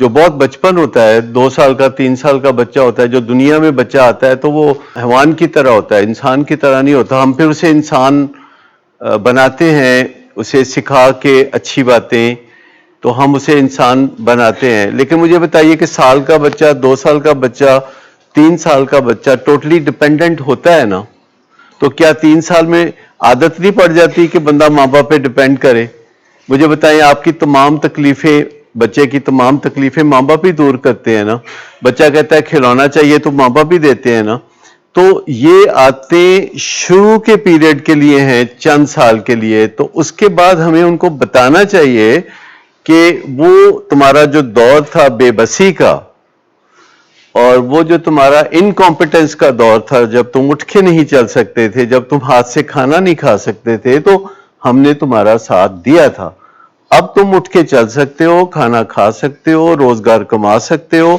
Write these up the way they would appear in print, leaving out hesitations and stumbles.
جو بہت بچپن ہوتا ہے، 2 سال کا 3 سال کا بچہ ہوتا ہے، جو دنیا میں بچہ آتا ہے تو وہ حیوان کی طرح ہوتا ہے، انسان کی طرح نہیں ہوتا. ہم پھر اسے انسان بناتے ہیں، اسے سکھا کے اچھی باتیں، تو ہم اسے انسان بناتے ہیں. لیکن مجھے بتائیے کہ سال کا بچہ، 2 سال کا بچہ، 3 سال کا بچہ ٹوٹلی ڈپینڈنٹ ہوتا ہے نا، تو کیا 3 سال میں عادت نہیں پڑ جاتی کہ بندہ ماں باپ پہ ڈپینڈ کرے؟ مجھے بتائیں، آپ کی تمام تکلیفیں، بچے کی تمام تکلیفیں ماں باپ ہی دور کرتے ہیں نا. بچہ کہتا ہے کھلونا چاہیے تو ماں باپ ہی دیتے ہیں نا. تو یہ عادتیں شروع کے پیریڈ کے لیے ہیں، چند سال کے لیے. تو اس کے بعد ہمیں ان کو بتانا چاہیے کہ وہ تمہارا جو دور تھا بے بسی کا، اور وہ جو تمہارا انکمپیٹنس کا دور تھا، جب تم اٹھ کے نہیں چل سکتے تھے، جب تم ہاتھ سے کھانا نہیں کھا سکتے تھے، تو ہم نے تمہارا ساتھ دیا تھا. اب تم اٹھ کے چل سکتے ہو، کھانا کھا سکتے ہو، روزگار کما سکتے ہو،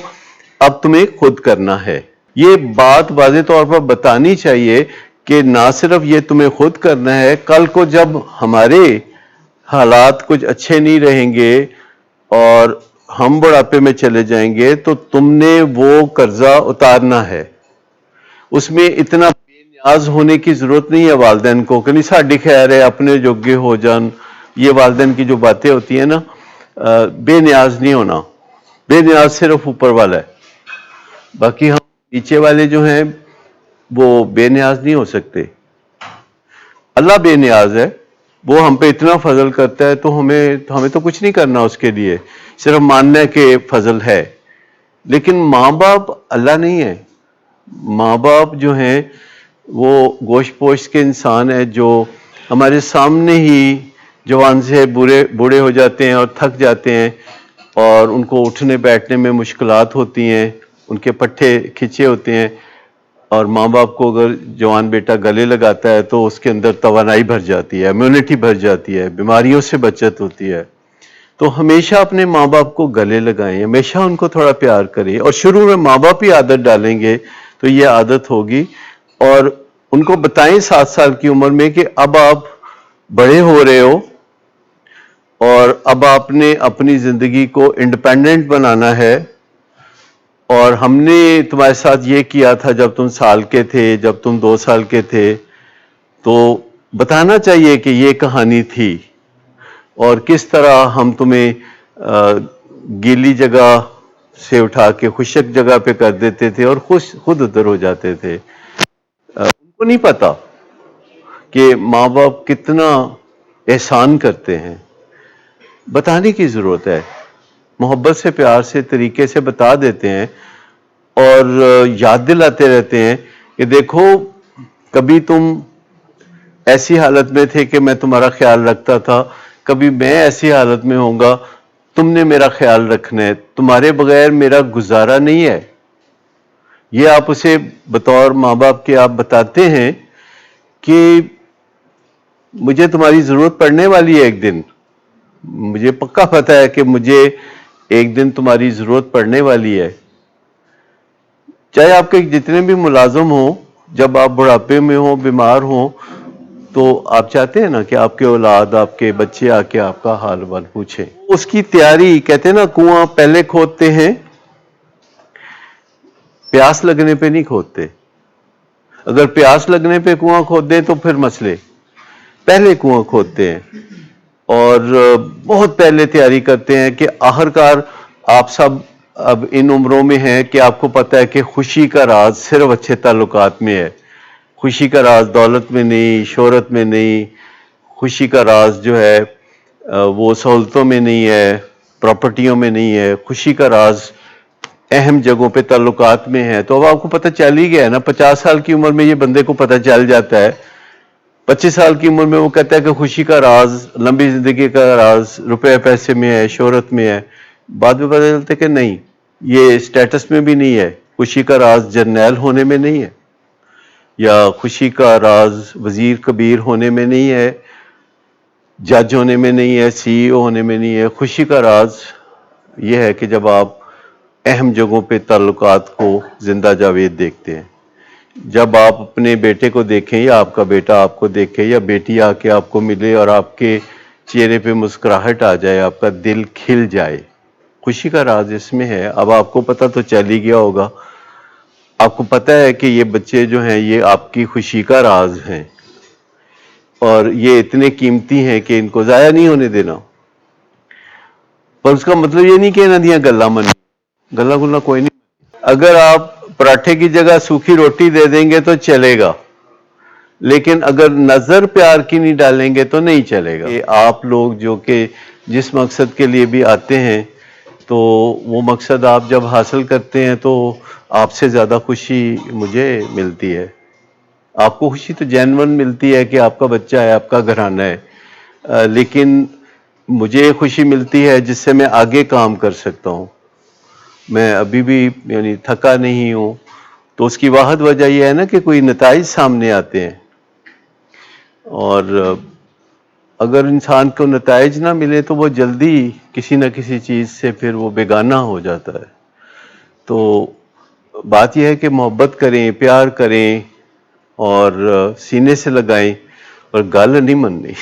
اب تمہیں خود کرنا ہے. یہ بات واضح طور پر بتانی چاہیے کہ نہ صرف یہ تمہیں خود کرنا ہے، کل کو جب ہمارے حالات کچھ اچھے نہیں رہیں گے اور ہم بڑھاپے میں چلے جائیں گے تو تم نے وہ قرضہ اتارنا ہے. اس میں اتنا بے نیاز ہونے کی ضرورت نہیں ہے والدین کو کہ نہیں ساڈی خیر ہے، اپنے جوگے ہو جان. یہ والدین کی جو باتیں ہوتی ہیں نا، بے نیاز نہیں ہونا. بے نیاز صرف اوپر والا ہے، باقی ہم نیچے والے جو ہیں وہ بے نیاز نہیں ہو سکتے. اللہ بے نیاز ہے، وہ ہم پہ اتنا فضل کرتا ہے تو ہمیں تو کچھ نہیں کرنا اس کے لیے، صرف ماننا کہ فضل ہے. لیکن ماں باپ اللہ نہیں ہے. ماں باپ جو ہیں وہ گوشت پوشت کے انسان ہیں، جو ہمارے سامنے ہی جوان سے بوڑھے ہو جاتے ہیں اور تھک جاتے ہیں، اور ان کو اٹھنے بیٹھنے میں مشکلات ہوتی ہیں، ان کے پٹھے کھچے ہوتے ہیں. اور ماں باپ کو اگر جوان بیٹا گلے لگاتا ہے تو اس کے اندر توانائی بھر جاتی ہے، امیونٹی بھر جاتی ہے، بیماریوں سے بچت ہوتی ہے. تو ہمیشہ اپنے ماں باپ کو گلے لگائیں، ہمیشہ ان کو تھوڑا پیار کریں، اور شروع میں ماں باپ ہی عادت ڈالیں گے تو یہ عادت ہوگی. اور ان کو بتائیں 7 سال کی عمر میں کہ اب آپ بڑے ہو رہے ہو اور اب آپ نے اپنی زندگی کو انڈیپینڈنٹ بنانا ہے، اور ہم نے تمہارے ساتھ یہ کیا تھا جب تم سال کے تھے، جب تم 2 سال کے تھے. تو بتانا چاہیے کہ یہ کہانی تھی، اور کس طرح ہم تمہیں گیلی جگہ سے اٹھا کے خشک جگہ پہ کر دیتے تھے اور خود ادھر ہو جاتے تھے. ان کو نہیں پتا کہ ماں باپ کتنا احسان کرتے ہیں. بتانے کی ضرورت ہے، محبت سے، پیار سے، طریقے سے بتا دیتے ہیں، اور یاد دلاتے رہتے ہیں کہ دیکھو کبھی تم ایسی حالت میں تھے کہ میں تمہارا خیال رکھتا تھا، کبھی میں ایسی حالت میں ہوں گا، تم نے میرا خیال رکھنا ہے، تمہارے بغیر میرا گزارا نہیں ہے. یہ آپ اسے بطور ماں باپ کے آپ بتاتے ہیں کہ مجھے تمہاری ضرورت پڑنے والی ہے ایک دن. مجھے پکا پتہ ہے کہ مجھے ایک دن تمہاری ضرورت پڑنے والی ہے. چاہے آپ کے جتنے بھی ملازم ہوں، جب آپ بڑھاپے میں ہوں، بیمار ہوں، تو آپ چاہتے ہیں نا کہ آپ کے اولاد، آپ کے بچے آ کے آپ کا حال وال پوچھیں. اس کی تیاری، کہتے ہیں نا کنواں پہلے کھودتے ہیں، پیاس لگنے پہ نہیں کھودتے. اگر پیاس لگنے پہ کنواں کھود دیں تو پھر مسئلے. پہلے کنواں کھودتے ہیں اور بہت پہلے تیاری کرتے ہیں کہ آخرکار آپ سب اب ان عمروں میں ہیں کہ آپ کو پتہ ہے کہ خوشی کا راز صرف اچھے تعلقات میں ہے. خوشی کا راز دولت میں نہیں، شہرت میں نہیں. خوشی کا راز جو ہے وہ سہولتوں میں نہیں ہے، پراپرٹیوں میں نہیں ہے. خوشی کا راز اہم جگہوں پہ تعلقات میں ہے. تو اب آپ کو پتہ چل ہی گیا ہے نا. 50 سال کی عمر میں یہ بندے کو پتہ چل جاتا ہے. 25 سال کی عمر میں وہ کہتا ہے کہ خوشی کا راز، لمبی زندگی کا راز روپے پیسے میں ہے، شہرت میں ہے. بعد میں پتہ چلتا ہے کہ نہیں، یہ اسٹیٹس میں بھی نہیں ہے. خوشی کا راز جرنیل ہونے میں نہیں ہے، یا خوشی کا راز وزیر کبیر ہونے میں نہیں ہے، جج ہونے میں نہیں ہے، سی ای او ہونے میں نہیں ہے. خوشی کا راز یہ ہے کہ جب آپ اہم جگہوں پہ تعلقات کو زندہ جاوید دیکھتے ہیں. جب آپ اپنے بیٹے کو دیکھیں، یا آپ کا بیٹا آپ کو دیکھے، یا بیٹی آ کے آپ کو ملے اور آپ کے چہرے پہ مسکراہٹ آ جائے، آپ کا دل کھل جائے. خوشی کا راز اس میں ہے. اب آپ کو پتہ تو چل ہی گیا ہوگا. آپ کو پتہ ہے کہ یہ بچے جو ہیں یہ آپ کی خوشی کا راز ہیں اور یہ اتنے قیمتی ہیں کہ ان کو ضائع نہیں ہونے دینا. پر اس کا مطلب یہ نہیں کہ نہ دیا گلا من گلا گلا کوئی نہیں. اگر آپ پراٹھے کی جگہ سوکھی روٹی دے دیں گے تو چلے گا, لیکن اگر نظر پیار کی نہیں ڈالیں گے تو نہیں چلے گا. آپ لوگ جو کہ جس مقصد کے لیے بھی آتے ہیں تو وہ مقصد آپ جب حاصل کرتے ہیں تو آپ سے زیادہ خوشی مجھے ملتی ہے. آپ کو خوشی تو جینون ملتی ہے کہ آپ کا بچہ ہے, آپ کا گھرانہ ہے, لیکن مجھے خوشی ملتی ہے جس سے میں آگے کام کر سکتا ہوں. میں ابھی بھی یعنی تھکا نہیں ہوں, تو اس کی واحد وجہ یہ ہے نا کہ کوئی نتائج سامنے آتے ہیں. اور اگر انسان کو نتائج نہ ملے تو وہ جلدی کسی نہ کسی چیز سے پھر وہ بیگانہ ہو جاتا ہے. تو بات یہ ہے کہ محبت کریں, پیار کریں اور سینے سے لگائیں, اور گل نہیں مننی.